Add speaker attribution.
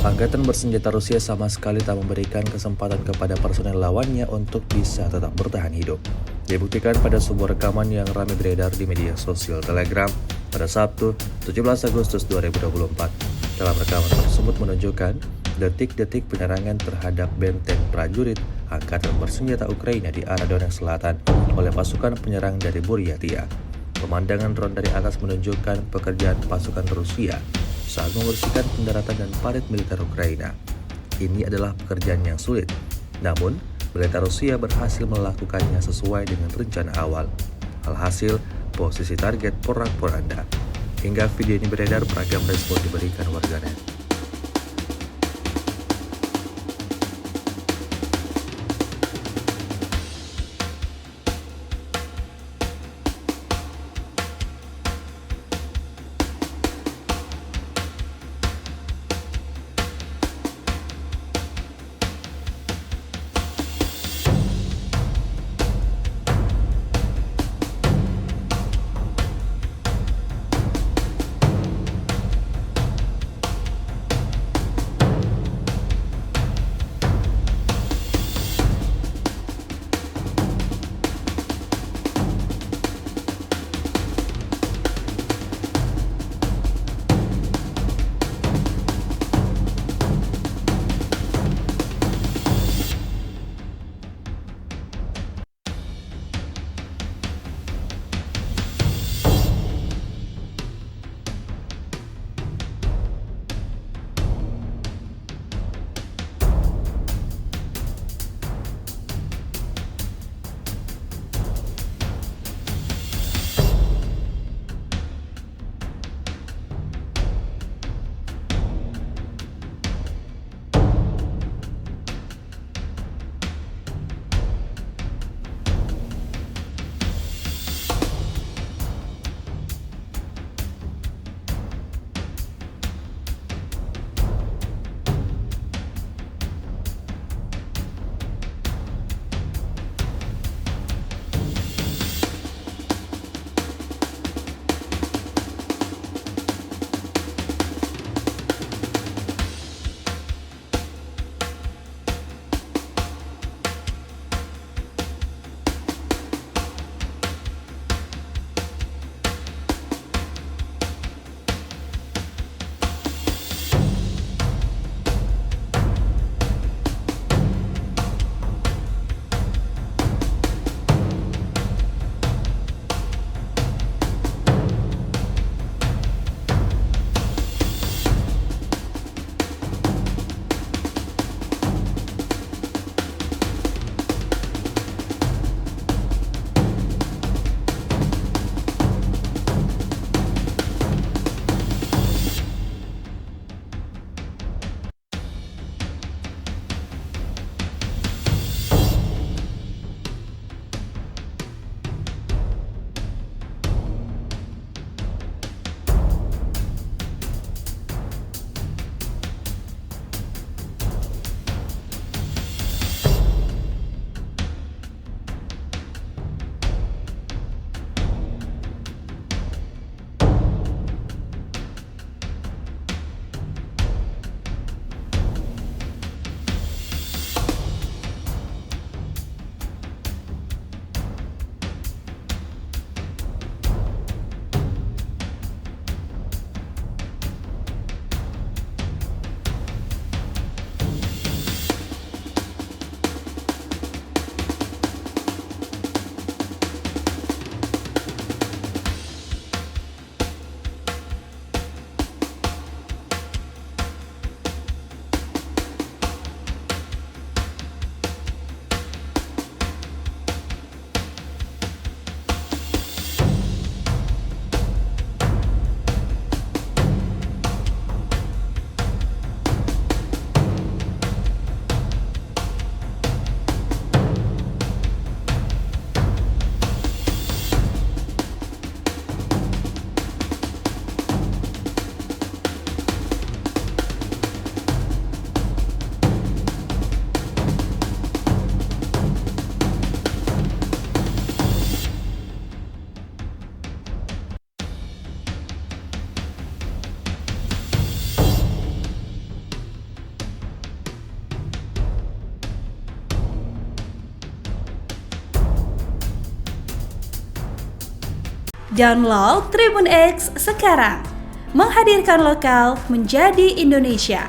Speaker 1: Angkatan bersenjata Rusia sama sekali tak memberikan kesempatan kepada personel lawannya untuk bisa tetap bertahan hidup. Dibuktikan pada sebuah rekaman yang ramai beredar di media sosial Telegram pada Sabtu, 17 Agustus 2024. Dalam rekaman tersebut menunjukkan detik-detik penyerangan terhadap benteng prajurit Angkatan bersenjata Ukraina di arah Donetsk Selatan oleh pasukan penyerang dari Buryatia. Pemandangan drone dari atas menunjukkan pekerjaan pasukan Rusia saat membersihkan pendaratan dan parit militer Ukraina. Ini adalah pekerjaan yang sulit, namun militer Rusia berhasil melakukannya sesuai dengan rencana awal. Alhasil, posisi target porak-poranda. Hingga video ini beredar, beragam respon diberikan warganet.
Speaker 2: Download Tribun X sekarang. Menghadirkan lokal menjadi Indonesia.